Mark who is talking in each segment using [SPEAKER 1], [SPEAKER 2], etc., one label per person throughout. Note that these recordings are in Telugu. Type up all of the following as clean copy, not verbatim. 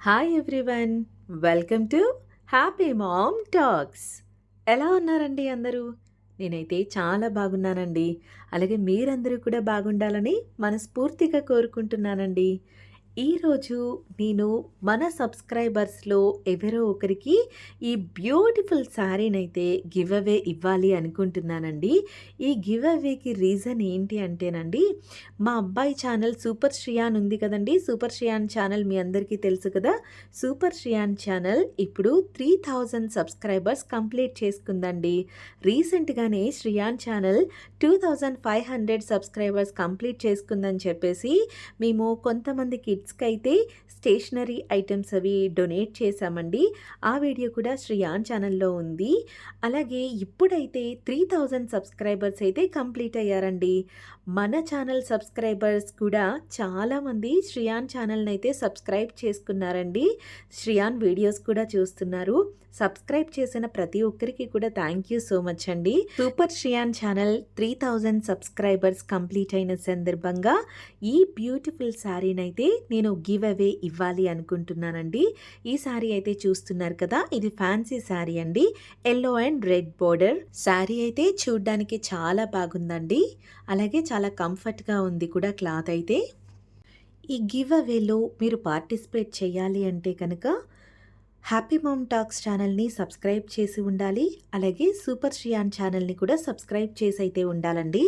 [SPEAKER 1] Hi everyone, welcome to happy ma'am talks. ఎలా ఉన్నారండి అందరూ? నేనైతే చాలా బాగున్నానండి. అలాగే మీరందరూ కూడా బాగుండాలని మనస్ఫూర్తిగా కోరుకుంటున్నానండి. ఈరోజు నేను మన సబ్స్క్రైబర్స్లో ఎవరో ఒకరికి ఈ బ్యూటిఫుల్ శారీనైతే గివ్ అవే ఇవ్వాలి అనుకుంటున్నానండి. ఈ గివ్ అవేకి రీజన్ ఏంటి అంటేనండి, మా అబ్బాయి ఛానల్ సూపర్ శ్రియాన్ ఉంది కదండి. సూపర్ శ్రియాన్ ఛానల్ మీ అందరికీ తెలుసు కదా. సూపర్ శ్రియాన్ ఛానల్ ఇప్పుడు 3000 సబ్స్క్రైబర్స్ కంప్లీట్ చేసుకుందండి. రీసెంట్గానే శ్రియాన్ ఛానల్ 2500 సబ్స్క్రైబర్స్ కంప్లీట్ చేసుకుందని చెప్పేసి మేము కొంతమంది కిడ్స్కి అయితే స్టేషనరీ ఐటమ్స్ అవి డొనేట్ చేశామండి. ఆ వీడియో కూడా శ్రియాన్ ఛానల్లో ఉంది. అలాగే ఇప్పుడైతే 3000 సబ్స్క్రైబర్స్ అయితే కంప్లీట్ అయ్యారండి. మన ఛానల్ సబ్స్క్రైబర్స్ కూడా చాలామంది శ్రియాన్ ఛానల్ని అయితే సబ్స్క్రైబ్ చేసుకున్నారండి. శ్రియాన్ వీడియోస్ కూడా చూస్తున్నారు. సబ్స్క్రైబ్ చేసిన ప్రతి ఒక్కరికి కూడా థ్యాంక్ యూ సో మచ్ అండి. Super Shriyan channel 3000 subscribers complete అయిన సందర్భంగా ఈ బ్యూటిఫుల్ శారీని అయితే నేను గివ్ అవే ఇవ్వాలి అనుకుంటున్నానండి. ఈ శారీ అయితే చూస్తున్నారు కదా, ఇది ఫ్యాన్సీ శారీ అండి. Yellow and red border sari అయితే చూడ్డానికి చాలా బాగుందండి. అలాగే చాలా కంఫర్ట్గా ఉంది కూడా క్లాత్ అయితే. ఈ గివ్ అవేలో మీరు పార్టిసిపేట్ చేయాలి అంటే కనుక హ్యాపీ మామ్ టాక్స్ ఛానల్ని సబ్స్క్రైబ్ చేసి ఉండాలి. అలాగే సూపర్ శ్రియాన్ ఛానల్ని కూడా సబ్స్క్రైబ్ చేసి అయితే ఉండాలండి.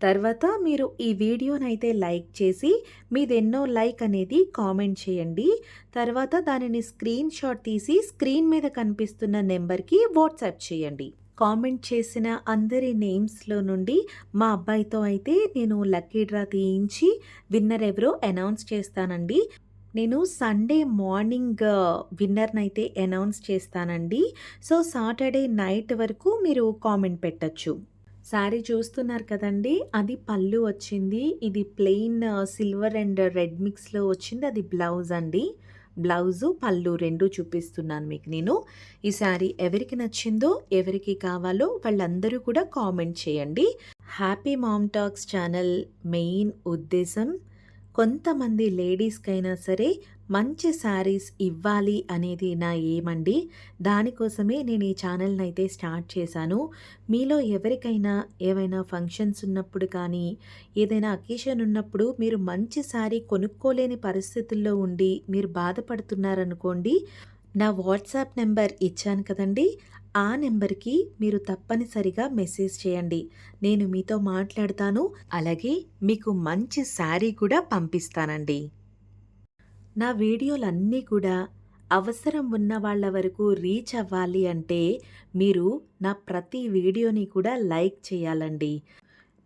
[SPEAKER 1] తర్వాత మీరు ఈ వీడియోనైతే లైక్ చేసి మీదెన్నో లైక్ అనేది కామెంట్ చేయండి. తర్వాత దానిని స్క్రీన్ షాట్ తీసి స్క్రీన్ మీద కనిపిస్తున్న నెంబర్కి వాట్సాప్ చేయండి. కామెంట్ చేసిన అందరి నేమ్స్లో నుండి మా అబ్బాయితో అయితే నేను లక్కీ డ్రా తీయించి విన్నర్ ఎవరో అనౌన్స్ చేస్తానండి. నేను సండే మార్నింగ్ విన్నర్నైతే అనౌన్స్ చేస్తానండి. సో సాటర్డే నైట్ వరకు మీరు కామెంట్ పెట్టచ్చు. శారీ చూస్తున్నారు కదండి, అది పళ్ళు వచ్చింది. ఇది ప్లెయిన్ సిల్వర్ అండ్ రెడ్ మిక్స్లో వచ్చింది. అది బ్లౌజ్ అండి. బ్లౌజు పళ్ళు రెండు చూపిస్తున్నాను మీకు నేను. ఈ శారీ ఎవరికి నచ్చిందో ఎవరికి కావాలో వాళ్ళందరూ కూడా కామెంట్ చేయండి. Happy ma'am talks channel main ఉద్దేశం కొంతమంది లేడీస్కైనా సరే మంచి శారీస్ ఇవ్వాలి అనేది నా ఏమండి. దానికోసమే నేను ఈ ఛానల్ని అయితే స్టార్ట్ చేశాను. మీలో ఎవరికైనా ఏవైనా ఫంక్షన్స్ ఉన్నప్పుడు కానీ ఏదైనా అకేషన్ ఉన్నప్పుడు మీరు మంచి శారీ కొనుక్కోలేని పరిస్థితుల్లో ఉండి మీరు బాధపడుతున్నారనుకోండి, నా వాట్సాప్ నెంబర్ ఇచ్చాను కదండి, ఆ నెంబర్కి మీరు తప్పనిసరిగా మెసేజ్ చేయండి. నేను మీతో మాట్లాడతాను. అలాగే మీకు మంచి శారీ కూడా పంపిస్తానండి. నా వీడియోలన్నీ కూడా అవసరం ఉన్న వాళ్ళ వరకు రీచ్ అవ్వాలి అంటే మీరు నా ప్రతి వీడియోని కూడా లైక్ చేయాలండి.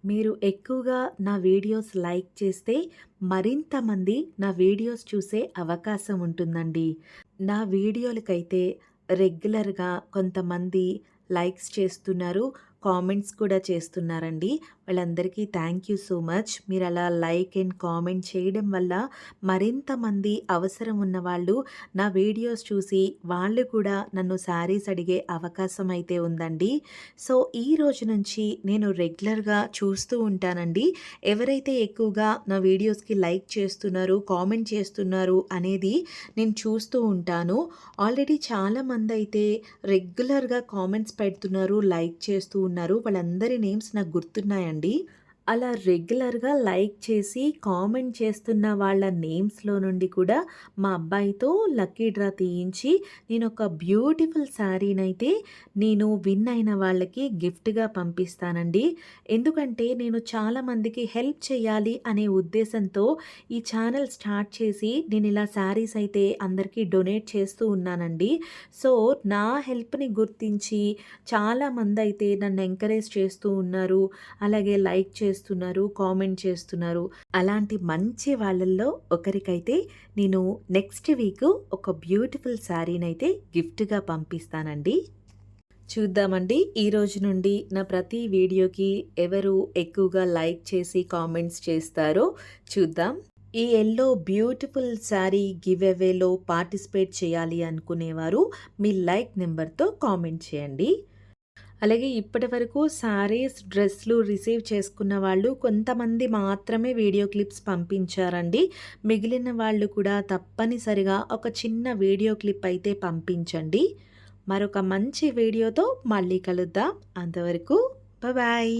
[SPEAKER 1] మీరు ఎక్కువగా నా వీడియోస్ లైక్ చేస్తే మరింత మంది నా వీడియోస్ చూసే అవకాశం ఉంటుందండి. నా వీడియోలకైతే రెగ్యులర్గా కొంతమంది లైక్స్ చేస్తున్నారు, కామెంట్స్ కూడా చేస్తున్నారండి. వాళ్ళందరికీ థ్యాంక్ యూ సో మచ్. మీరు అలా లైక్ అండ్ కామెంట్ చేయడం వల్ల మరింత మంది అవసరం ఉన్న వాళ్ళు నా వీడియోస్ చూసి వాళ్ళు కూడా నన్ను శారీస్ అడిగే అవకాశం అయితే ఉందండి. సో ఈ రోజు నుంచి నేను రెగ్యులర్గా చూస్తూ ఉంటానండి. ఎవరైతే ఎక్కువగా నా వీడియోస్కి లైక్ చేస్తున్నారు, కామెంట్ చేస్తున్నారు అనేది నేను చూస్తూ ఉంటాను. ఆల్రెడీ చాలామంది అయితే రెగ్యులర్గా కామెంట్స్ పెడుతున్నారు, లైక్ చేస్తూ ఉన్నారు. వాళ్ళందరి నేమ్స్ నాకు గుర్తున్నాయండి. అలా రెగ్యులర్గా లైక్ చేసి కామెంట్ చేస్తున్న వాళ్ళ నేమ్స్లో నుండి కూడా మా అబ్బాయితో లక్కీ డ్రా తీయించి నేను ఒక బ్యూటిఫుల్ శారీనైతే నేను విన్ అయిన వాళ్ళకి గిఫ్ట్గా పంపిస్తానండి. ఎందుకంటే నేను చాలామందికి హెల్ప్ చేయాలి అనే ఉద్దేశంతో ఈ ఛానల్ స్టార్ట్ చేసి నేను ఇలా శారీస్ అయితే అందరికీ డొనేట్ చేస్తూ ఉన్నానండి. సో నా హెల్ప్ని గుర్తించి చాలామంది అయితే నన్ను ఎంకరేజ్ చేస్తూ ఉన్నారు. అలాగే లైక్ చేస్తున్నారు, కామెంట్ చేస్తున్నారు. అలాంటి మంచి వాళ్ళల్లో ఒకరికైతే నేను నెక్స్ట్ వీక్ ఒక బ్యూటిఫుల్ శారీనైతే గిఫ్ట్గా పంపిస్తానండి. చూద్దామండి, ఈ రోజు నుండి నా ప్రతి వీడియోకి ఎవరు ఎక్కువగా లైక్ చేసి కామెంట్స్ చేస్తారో చూద్దాం. ఈ ఎల్లో బ్యూటిఫుల్ శారీ గివ్ అవేలో పార్టిసిపేట్ చేయాలి అనుకునేవారు మీ లైక్ నెంబర్తో కామెంట్ చేయండి. అలాగే ఇప్పటివరకు శారీస్, డ్రెస్‌లు రిసీవ్ చేసుకున్న వాళ్ళు కొంతమంది మాత్రమే వీడియో క్లిప్స్ పంపించారండి. మిగిలిన వాళ్ళు కూడా తప్పనిసరిగా ఒక చిన్న వీడియో క్లిప్ అయితే పంపించండి. మరొక మంచి వీడియోతో మళ్ళీ కలుద్దాం. అంతవరకు బాయ్.